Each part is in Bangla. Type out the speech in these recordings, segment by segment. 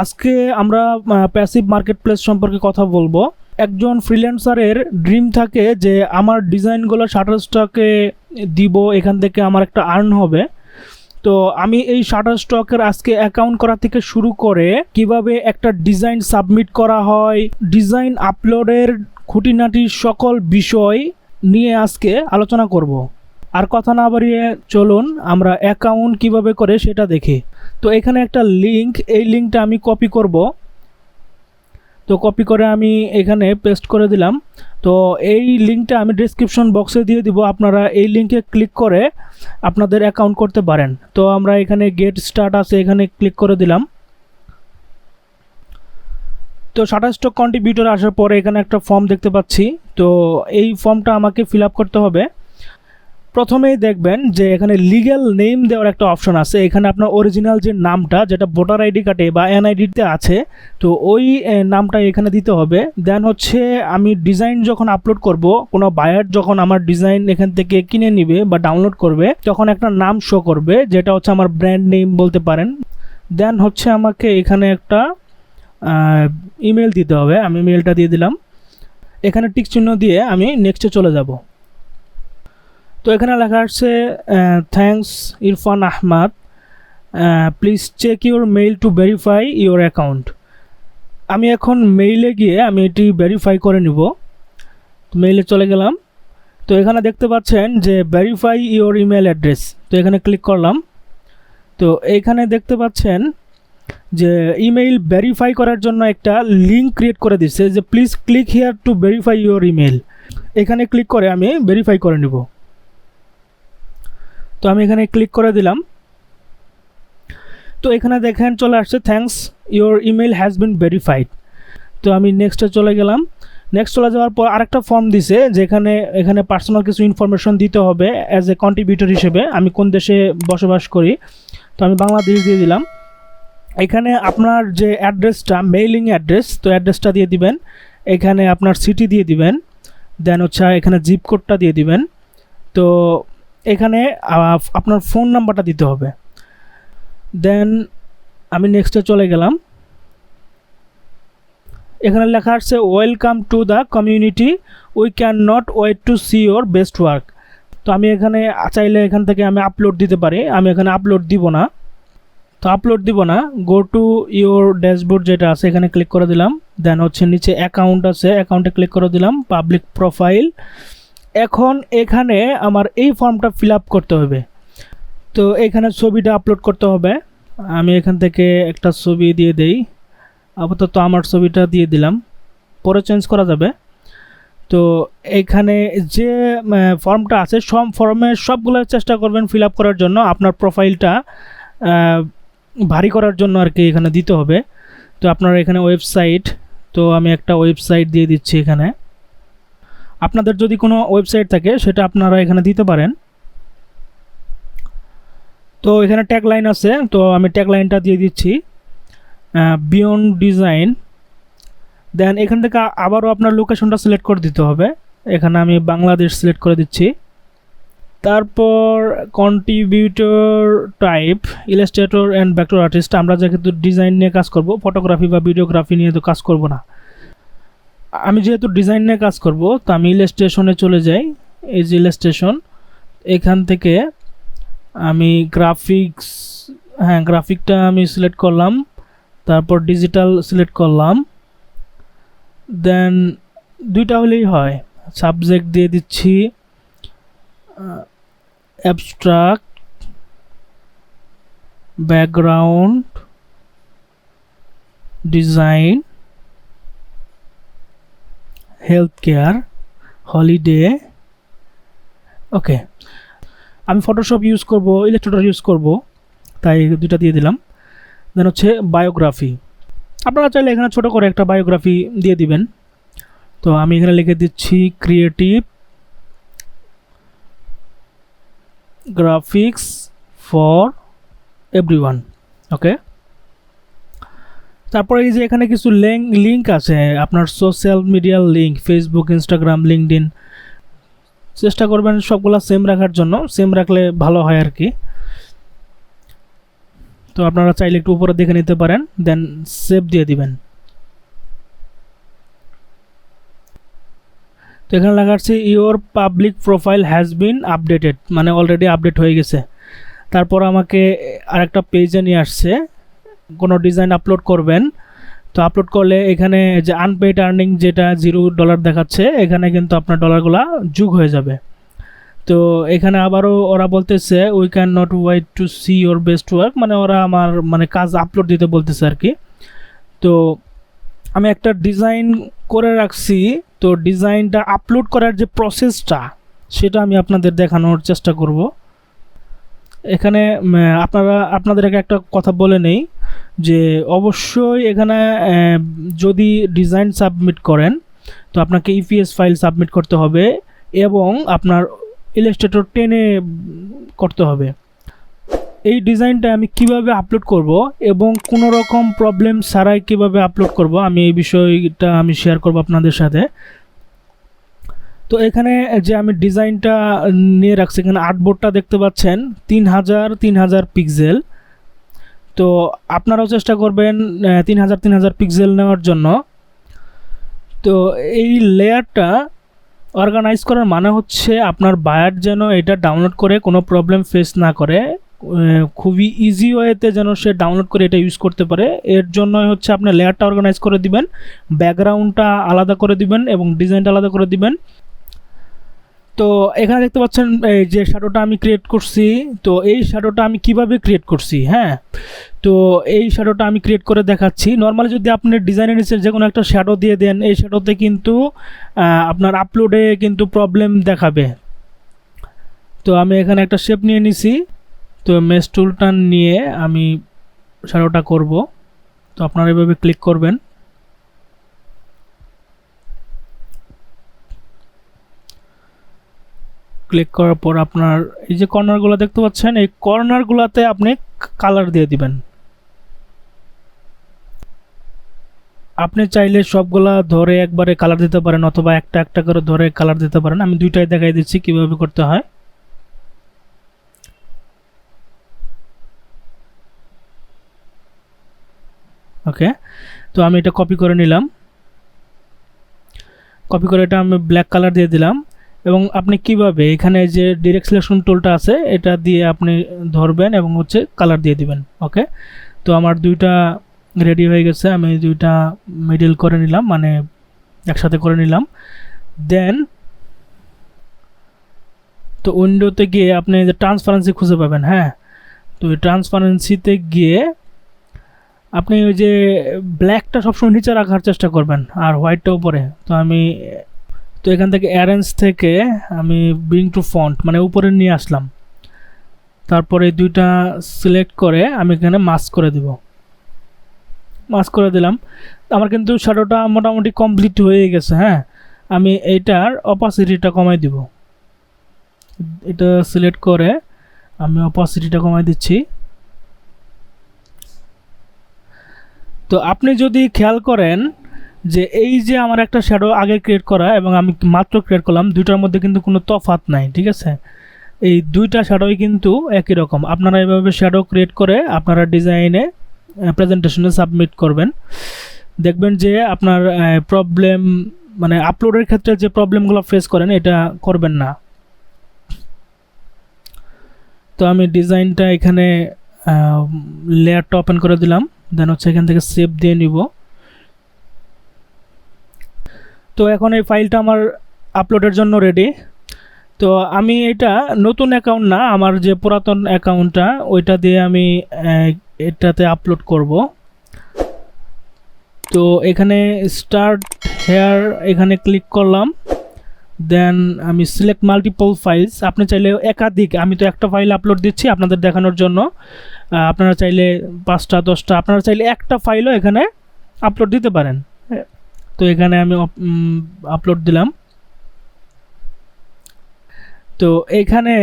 আজকে আমরা প্যাসিভ মার্কেটপ্লেস সম্পর্কে কথা বলবো। একজন ফ্রিল্যান্সারের ড্রিম থাকে যে আমার ডিজাইনগুলো শাটারস্টকে দিব, এখান থেকে আমার একটা আর্ন হবে। তো আমি এই শাটারস্টকের আজকে অ্যাকাউন্ট করা থেকে শুরু করে কিভাবে একটা ডিজাইন সাবমিট করা হয়, ডিজাইন আপলোডের খুঁটিনাটি সকল বিষয় নিয়ে আজকে আলোচনা করব। আর কথা না বাড়িয়ে চলুন আমরা অ্যাকাউন্ট কিভাবে করে সেটা দেখি। তো এখানে একটা লিংক, এই লিঙ্কটা আমি কপি করব। তো কপি করে আমি এখানে পেস্ট করে দিলাম। তো এই লিঙ্কটা আমি ডেসক্রিপশন বক্সে দিয়ে দিব, আপনারা এই লিঙ্কে ক্লিক করে আপনাদের অ্যাকাউন্ট করতে পারেন। তো আমরা এখানে গেট স্টার্ট আছে, এখানে ক্লিক করে দিলাম। তো শাটারস্টক কন্ট্রিবিউটর আসার পরে এখানে একটা ফর্ম দেখতে পাচ্ছি। তো এই ফর্মটা আমাকে ফিল আপ করতে হবে। প্রথমেই দেখবেন যে এখানে লিগ্যাল নেম দেওয়ার একটা অপশন আছে। এখানে আপনার অরিজিনাল যে নামটা, যেটা ভোটার আইডি কার্ডে বা এনআইডিতে আছে, তো ওই নামটা এখানে দিতে হবে। দেন হচ্ছে আমি ডিজাইন যখন আপলোড করব, কোনো বায়ার যখন আমার ডিজাইন এখান থেকে কিনে নিবে বা ডাউনলোড করবে, তখন একটা নাম শো করবে, যেটা হচ্ছে আমার ব্র্যান্ড নেম বলতে পারেন। দেন হচ্ছে আমাকে এখানে একটা ইমেল দিতে হবে। আমি ইমেলটা দিয়ে দিলাম। এখানে টিক চিহ্ন দিয়ে আমি নেক্সটে চলে যাব। তো এখানে লেখা আছে thanks Irfan Ahmed, please check your mail to verify your account. আমি এখন মেইলে গিয়ে আমি এটি ভেরিফাই করে নিব। মেইলে চলে গেলাম। তো এখানে দেখতে পাচ্ছেন যে ভেরিফাই ইউর ইমেল অ্যাড্রেস। তো এখানে ক্লিক করলাম। তো এখানে দেখতে পাচ্ছেন যে ইমেইল ভেরিফাই করার জন্য একটা লিঙ্ক ক্রিয়েট করে দিচ্ছে যে please click here two verify your email. এখানে ক্লিক করে আমি ভেরিফাই করে নিব। তো আমি এখানে ক্লিক করে দিলাম। তো এখানে দেখেন চলে আসছে thanks your email has been verified. তো আমি নেক্সটে চলে গেলাম। নেক্সট চলে যাওয়ার পর আরেকটা ফর্ম দিছে, যেখানে এখানে পার্সোনাল কিছু ইনফরমেশন দিতে হবে অ্যাজ এ কন্ট্রিবিউটর হিসেবে। আমি কোন দেশে বসবাস করি, তো আমি বাংলাদেশ দিয়ে দিলাম। এখানে আপনার যে অ্যাড্রেসটা, মেইলিং অ্যাড্রেস, তো অ্যাড্রেসটা দিয়ে দিবেন। এখানে আপনার সিটি দিয়ে দিবেন। দেন হচ্ছে এখানে জিপ কোডটা দিয়ে দিবেন। তো এখানে আপনার ফোন নাম্বারটা দিতে হবে। দেন আমি নেক্সটে চলে গেলাম। এখানে লেখা আছে welcome to the community, we can not wait to see your best work. তো আমি এখানে চাইলে এখান থেকে আমি আপলোড দিতে পারি। আমি এখানে আপলোড দিব না। তো আপলোড দিব না, গো টু ইউর ড্যাশবোর্ড যেটা আছে এখানে ক্লিক করে দিলাম। দেন হচ্ছে নিচে অ্যাকাউন্ট আছে, অ্যাকাউন্টে ক্লিক করে দিলাম, পাবলিক প্রোফাইল। এখন এখানে আমার এই ফর্মটা ফিল আপ করতে হবে। তো এখানে ছবিটা আপলোড করতে হবে। আমি এখান থেকে একটা ছবি দিয়ে দেই। আপাতত আমার ছবিটা দিয়ে দিলাম, পরে চেঞ্জ করা যাবে। তো এখানে যে ফর্মটা আছে সব ফর্মে সবগুলো চেষ্টা করবেন ফিল আপ করার জন্য, আপনার প্রোফাইলটা ভারী করার জন্য আর কি এখানে দিতে হবে। তো আপনার এখানে ওয়েবসাইট, তো আমি একটা ওয়েবসাইট দিয়ে দিচ্ছি এখানে। আপনাদের যদি কোনো ওয়েবসাইট থাকে সেটা আপনারা এখানে দিতে পারেন। তো এখানে ট্যাগলাইন আছে, তো আমি ট্যাগলাইনটা দিয়ে দিচ্ছি, বিয়ন্ড ডিজাইন। দেন এখান থেকে আবারও আপনার লোকেশনটা সিলেক্ট করে দিতে হবে। এখানে আমি বাংলাদেশ সিলেক্ট করে দিচ্ছি। তারপর contributor type Illustrator and vector artist. আমরা যেহেতু ডিজাইন নিয়ে কাজ করব, ফটোগ্রাফি বা ভিডিওগ্রাফি নিয়ে তো কাজ করব না। আমি যেহেতু ডিজাইন নিয়ে কাজ করব, তো আমি ইলাস্ট্রেশনে চলে যাই। এই যে ইলাস্ট্রেশন, এখান থেকে আমি গ্রাফিক্স, গ্রাফিকটা আমি সিলেক্ট করলাম। তারপর ডিজিটাল সিলেক্ট করলাম। দেন দুইটা হলেই হয়। সাবজেক্ট দিয়ে দিচ্ছি abstract, background design, health care, holiday. Okay, আমি ফটোশপ ইউজ করব, ইলাস্ট্রেটর ইউজ করব, তাই দুইটা দিয়ে দিলাম। দেন হচ্ছে বায়োগ্রাফি। আপনারা চাইলে এখানে ছোটো করে একটা বায়োগ্রাফি দিয়ে দিবেন। তো আমি এখানে লিখে দিচ্ছি ক্রিয়েটিভ গ্রাফিক্স ফর এভরিওয়ান। ওকে, তারপরে এই যে এখানে কিছু লিঙ্ক আছে, আপনার সোশ্যাল মিডিয়ার লিঙ্ক, ফেসবুক, ইনস্টাগ্রাম, লিঙ্কডইন। চেষ্টা করবেন সবগুলা সেম রাখার জন্য, সেম রাখলে ভালো হয় আর কি। তো আপনারা চাইলে একটু উপরে দেখে নিতে পারেন, দেন সেভ দিয়ে দিবেন। তো এখানে লেখা আছে your public profile has been updated, মানে অলরেডি আপডেট হয়ে গেছে। তারপর আমাকে আরেকটা পেজে নিয়ে আসছে, কোনো ডিজাইন আপলোড করবেন। তো আপলোড করলে এখানে যে আনপেইড আর্নিং যেটা $0 দেখাচ্ছে, এখানে কিন্তু আপনার ডলারগুলো যোগ হয়ে যাবে। তো এখানে আবারও ওরা বলতেছে we can not wait to see your best work, মানে ওরা আমার মানে কাজ আপলোড দিতে বলতেছে আর কি। তো আমি একটা ডিজাইন করে রাখছি, তো ডিজাইনটা আপলোড করার যে প্রসেসটা সেটা আমি আপনাদের দেখানোর চেষ্টা করব। এখানে আপনাদেরকে একটা কথা বলে নেই যে অবশ্যই এখানে যদি ডিজাইন সাবমিট করেন তো আপনাকে ইপিএস ফাইল সাবমিট করতে হবে এবং আপনার ইলাস্ট্রেটর 10 করতে হবে। এই ডিজাইনটা আমি কিভাবে আপলোড করব এবং কোনো রকম প্রবলেম ছাড়াই কিভাবে আপলোড করব, আমি এই বিষয়টা আমি শেয়ার করব আপনাদের সাথে। তো এখানে যে আমি ডিজাইনটা নিয়ে রাখছি, এখানে আর্টবোর্ডটা দেখতে পাচ্ছেন 3000 পিক্সেল। তো আপনারাও চেষ্টা করবেন 3000 পিক্সেল নেওয়ার জন্য। তো এই লেয়ারটা অর্গানাইজ করার মানে হচ্ছে আপনার বায়ার যেন এটা ডাউনলোড করে কোনো প্রবলেম ফেস না করে, খুবই ইজি ওয়েতে যেন সে ডাউনলোড করে এটা ইউজ করতে পারে। এর জন্যই হচ্ছে আপনি লেয়ারটা অর্গানাইজ করে দিবেন, ব্যাকগ্রাউন্ডটা আলাদা করে দিবেন এবং ডিজাইনটা আলাদা করে দিবেন। তো এখানে দেখতে পাচ্ছেন এই যে শ্যাডোটা আমি ক্রিয়েট করছি। তো এই শ্যাডোটা আমি কিভাবে ক্রিয়েট করছি, হ্যাঁ, তো এই শ্যাডোটা আমি ক্রিয়েট করে দেখাচ্ছি। নর্মালি যদি আপনি ডিজাইনের নিচে যে কোনো একটা শ্যাডো দিয়ে দেন, এই শ্যাডোতে কিন্তু আপনার আপলোডে কিন্তু প্রবলেম দেখাবে। তো আমি এখানে একটা শেপ নিয়ে নিছি, তো মেশ টুলটা নিয়ে আমি শ্যাডোটা করব। তো আপনারা এভাবে ক্লিক করবেন, ক্লিক করার পর আপনার এই যে কর্নারগুলো দেখতে পাচ্ছেন, এই কর্নারগুলোতে আপনি কালার দিয়ে দিবেন। আপনি চাইলে সবগুলা ধরে একবারে কালার দিতে পারেন অথবা একটা একটা করে ধরে কালার দিতে পারেন। আমি দুইটাই দেখাই দিচ্ছি কিভাবে করতে হয়। ওকে, তো আমি এটা কপি করে নিলাম, কপি করে এটা আমি ব্ল্যাক কালার দিয়ে দিলাম। এবং আপনি কিভাবে এখানে যে ডিরেক্ট সিলেকশন টুলটা আছে এটা দিয়ে আপনি ধরবেন এবং হচ্ছে কালার দিয়ে দিবেন। ওকে, তো আমার দুইটা রেডি হয়ে গেছে, আমি দুইটা মিডল করে নিলাম, মানে একসাথে করে নিলাম। দেন তো উইন্ডোতে গিয়ে আপনি যে ট্রান্সপারেন্সি খুঁজে পাবেন, হ্যাঁ, তো এই ট্রান্সপারেন্সিতে গিয়ে আপনি ওই যে ব্ল্যাকটা সবসময় নিচে রাখার চেষ্টা করবেন আর হোয়াইটটা উপরে। তো এখান থেকে অ্যারেঞ্জ থেকে আমি ব্রিং টু ফন্ট মানে উপরে নিয়ে আসলাম। তারপরে দুইটা সিলেক্ট করে আমি এখানে মাস্ক করে দিব, মাস্ক করে দিলাম। আমার কিন্তু শ্যাডোটা মোটামুটি কমপ্লিট হয়ে গেছে। হ্যাঁ, আমি এইটার অপাসিটিটা কমাই দিব, এটা সিলেক্ট করে আমি অপাসিটিটা কমাই দিচ্ছি। তো আপনি যদি খেয়াল করেন যে এই যে আমার একটা শ্যাডো আগে ক্রিয়েট করা এবং আমি মাত্র ক্রিয়েট করলাম, দুইটার মধ্যে কিন্তু কোনো তফাৎ নাই, ঠিক আছে। এই দুইটা শ্যাডোই কিন্তু একই রকম। আপনারা এভাবে শ্যাডো ক্রিয়েট করে আপনারা ডিজাইনে প্রেজেন্টেশনে সাবমিট করবেন, দেখবেন যে আপনার প্রবলেম মানে আপলোডের ক্ষেত্রে যে প্রবলেমগুলো ফেস করেন এটা করবেন না। তো আমি ডিজাইনটা এখানে লেয়ারটা ওপেন করে দিলাম, দেন হচ্ছে এখান থেকে সেভ দিয়ে নিব। তো এখন এই ফাইলটা আমার আপলোডের জন্য রেডি। তো আমি এটা নতুন অ্যাকাউন্ট না, আমার যে পুরাতন অ্যাকাউন্টটা ওইটা দিয়ে আমি এটাতে আপলোড করব। তো এখানে স্টার্ট হেয়ার এখানে ক্লিক করলাম, দেন আমি সিলেক্ট মাল্টিপল ফাইলস। আপনি চাইলে একাধিক, আমি তো একটা ফাইল আপলোড দিচ্ছি আপনাদের দেখানোর জন্য, আপনারা চাইলে 5টা 10টা, আপনারা চাইলে একটা ফাইলও এখানে আপলোড দিতে পারেন। তো এখানে আমি আপলোড দিলাম। তো এখানে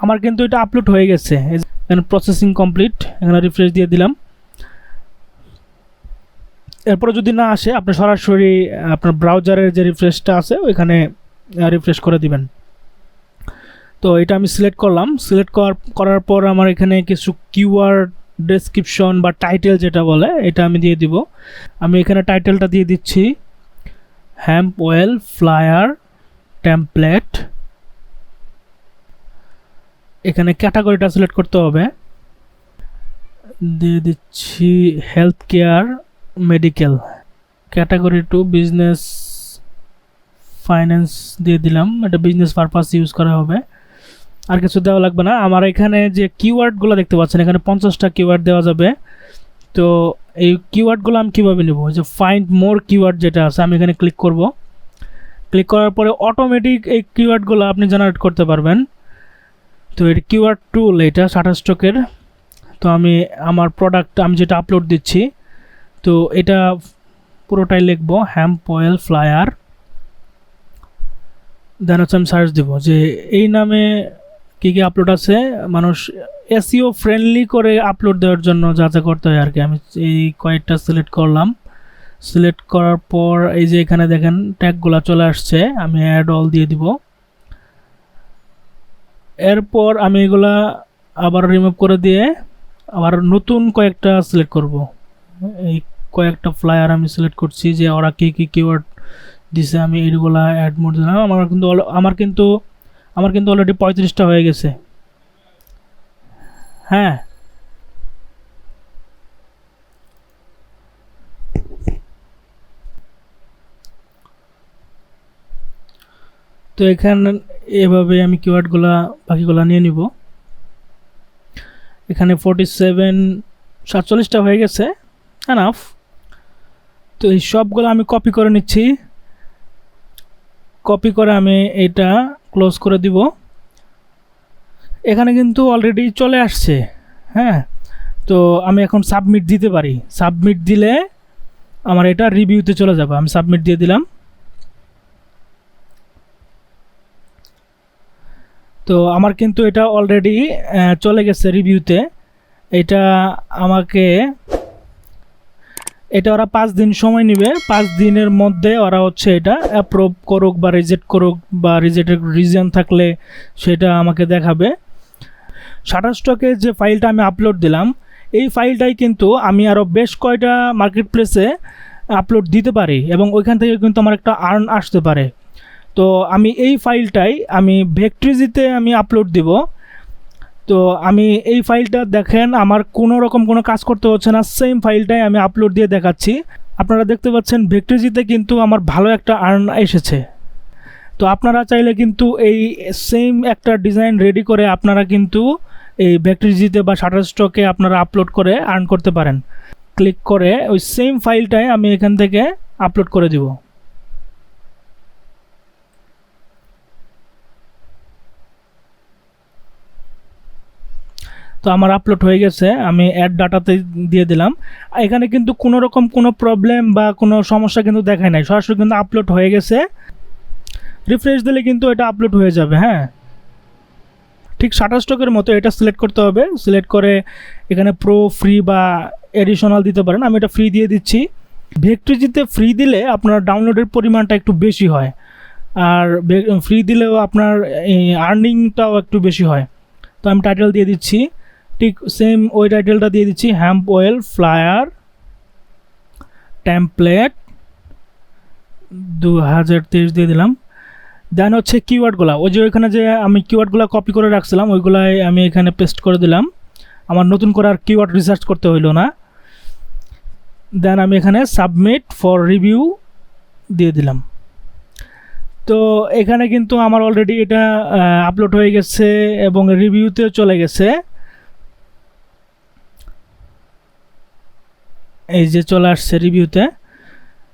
আমার কিন্তু এটা আপলোড হয়ে গেছে, এখানে প্রসেসিং কমপ্লিট, এখানে রিফ্রেশ দিয়ে দিলাম। এরপরে যদি না আসে আপনি সরাসরি আপনার ব্রাউজারের যে রিফ্রেশটা আছে ওইখানে রিফ্রেশ করে দিবেন। তো এটা আমি সিলেক্ট করলাম, সিলেক্ট করার পর আমার এখানে কিছু কিওয়ার্ড ডেসক্রিপশন বা টাইটেল যেটা বলে এটা আমি দিয়ে দিব। আমি এখানে টাইটেলটা দিয়ে দিচ্ছি হ্যাম্প অয়েল ফ্লায়ার টেমপ্লেট। এখানে ক্যাটাগরিটা সিলেক্ট করতে হবে, দিয়ে দিচ্ছি health care medical, category two business finance দিয়ে দিলাম, এটা বিজনেস পারপাস ইউজ করা হবে, আর কিছু দেওয়া লাগবে না। আমার এখানে যে কিওয়ার্ডগুলো দেখতে পাচ্ছেন এখানে 50টা কিওয়ার্ড দেওয়া যাবে। তো এই কিওয়ার্ডগুলো আমি কীভাবে নেব, যে ফাইন্ড মোর কিওয়ার্ড যেটা আছে আমি এখানে ক্লিক করব। ক্লিক করার পরে অটোমেটিক এই কিওয়ার্ডগুলো আপনি জেনারেট করতে পারবেন। তো এর কিওয়ার্ড টুল এটা শাটারস্টকের। তো আমি আমার প্রোডাক্ট আমি যেটা আপলোড দিচ্ছি তো এটা পুরোটাই লিখব হ্যাম্প অয়েল ফ্লায়ার, দেন হচ্ছে আমি সার্চ দেবো যে এই নামে কী কী আপলোড আছে, মানুষ এসইও ফ্রেন্ডলি করে আপলোড দেওয়ার জন্য যা যা করতে হয় আর কি। আমি এই কয়েকটা সিলেক্ট করলাম, সিলেক্ট করার পর এই যে এখানে দেখেন ট্যাগগুলো চলে আসছে, আমি অ্যাড অল দিয়ে দিব। এরপর আমি এগুলা আবার রিমুভ করে দিয়ে আবার নতুন কয়েকটা সিলেক্ট করব। এই কয়েকটা ফ্লায়ার আমি সিলেক্ট করছি যে ওরা কী কী কিওয়ার্ড দিছে, আমি এইগুলা অ্যাড মোড দিলাম। আমার কিন্তু অলরেডি 35টা হয়ে গেছে। হ্যাঁ, তো এখানে এভাবে আমি কিওয়ার্ডগুলা বাকিগুলা নিয়ে নিব। এখানে 47টা হয়ে গেছে, এনাফ। তো এই সবগুলো আমি কপি করে নিচ্ছি, কপি করে আমি এটা ক্লোজ করে দিব। এখানে কিন্তু অলরেডি চলে আসছে। হ্যাঁ, তো আমি এখন সাবমিট দিতে পারি। সাবমিট দিলে আমার এটা রিভিউতে চলে যাবে। আমি সাবমিট দিয়ে দিলাম। তো আমার কিন্তু এটা অলরেডি চলে গেছে রিভিউতে। এটা ওরা 5 দিন সময় নেবে। 5 দিনের মধ্যে ওরা হচ্ছে এটা অ্যাপ্রুভ করুক বা রিজেক্ট করুক, বা রিজেক্টের রিজন থাকলে সেটা আমাকে দেখাবে। শাটারস্টকে যে ফাইলটা আমি আপলোড দিলাম এই ফাইলটাই কিন্তু আমি আরও বেশ কয়টা মার্কেট প্লেসে আপলোড দিতে পারি এবং ওইখান থেকে কিন্তু আমার একটা আর্ন আসতে পারে। তো আমি এই ফাইলটাই আমি ভেক্ট্রিজিতে আমি আপলোড দিব। তো আমি এই ফাইলটা দেখেন আমার কোনো রকম কোনো কাজ করতে হচ্ছে না, সেম ফাইলটাই আমি আপলোড দিয়ে দেখাচ্ছি। আপনারা দেখতে পাচ্ছেন ভেক্ট্রিজিতে কিন্তু আমার ভালো একটা আর্ন এসেছে। তো আপনারা চাইলে কিন্তু এই সেম একটা ডিজাইন রেডি করে আপনারা কিন্তু এই ভেক্ট্রিজিতে বা শাটারস্টকে আপনারা আপলোড করে আর্ন করতে পারেন। ক্লিক করে ওই সেম ফাইলটাই আমি এখান থেকে আপলোড করে দিব। তো আমার আপলোড হয়ে গেছে, আমি অ্যাড ডাটাতে দিয়ে দিলাম। এখানে কিন্তু কোনো রকম কোনো প্রবলেম বা কোনো সমস্যা কিন্তু দেখায় নাই, সরাসরি কিন্তু আপলোড হয়ে গেছে। রিফ্রেশ দিলে কিন্তু এটা আপলোড হয়ে যাবে। হ্যাঁ, ঠিক শাটারস্টকের মতো এটা সিলেক্ট করতে হবে। সিলেক্ট করে এখানে প্রো, ফ্রি বা এডিশনাল দিতে পারেন। আমি এটা ফ্রি দিয়ে দিচ্ছি। ভেক্ট্রিজিতে ফ্রি দিলে আপনার ডাউনলোডের পরিমাণটা একটু বেশি হয়, আর ফ্রি দিলেও আপনার আর্নিংটাও একটু বেশি হয়। তো আমি টাইটেল দিয়ে দিচ্ছি, ঠিক সেম ওই টাইটেলটা দিয়ে দিচ্ছি, হ্যাম্প অয়েল ফ্লায়ার টেমপ্লেট 2023 দিয়ে দিলাম। দেন হচ্ছে কিওয়ার্ডগুলো, ওই যে ওইখানে যে আমি কিওয়ার্ডগুলো কপি করে রাখছিলাম ওইগুলাই আমি এখানে পেস্ট করে দিলাম। আমার নতুন করে আর কিওয়ার্ড রিসার্চ করতে হইল না। দেন আমি এখানে সাবমিট ফর রিভিউ দিয়ে দিলাম। তো এখানে কিন্তু আমার অলরেডি এটা আপলোড হয়ে গেছে এবং রিভিউতেও চলে গেছে। এই যে চলে আসছে রিভিউতে।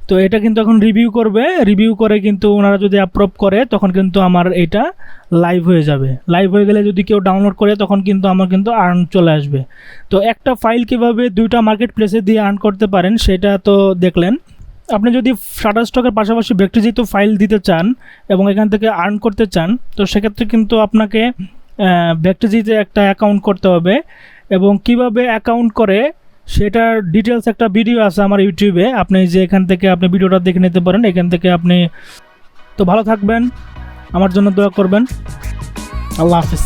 তো এটা কিন্তু এখন রিভিউ করবে, রিভিউ করে কিন্তু ওনারা যদি অ্যাপ্রুভ করে তখন কিন্তু আমার এটা লাইভ হয়ে যাবে। লাইভ হয়ে গেলে যদি কেউ ডাউনলোড করে তখন কিন্তু আমার কিন্তু আর্ন চলে আসবে। তো একটা ফাইল কীভাবে 2টা মার্কেট প্লেসে দিয়ে আর্ন করতে পারেন সেটা তো দেখলেন। আপনি যদি শাটারস্টকের পাশাপাশি ভেক্ট্রিজিত ফাইল দিতে চান এবং এখান থেকে আর্ন করতে চান তো সেক্ষেত্রে কিন্তু আপনাকে ভেক্ট্রিজিতে একটা অ্যাকাউন্ট করতে হবে, এবং কিভাবে অ্যাকাউন্ট করে সেটার ডিটেলস একটা ভিডিও আছে আমার ইউটিউবে, আপনি যে এখান থেকে আপনি ভিডিওটা দেখে নিতে পারেন। এখান থেকে আপনি তো ভালো থাকবেন, আমার জন্য দোয়া করবেন। আল্লাহ হাফিজ।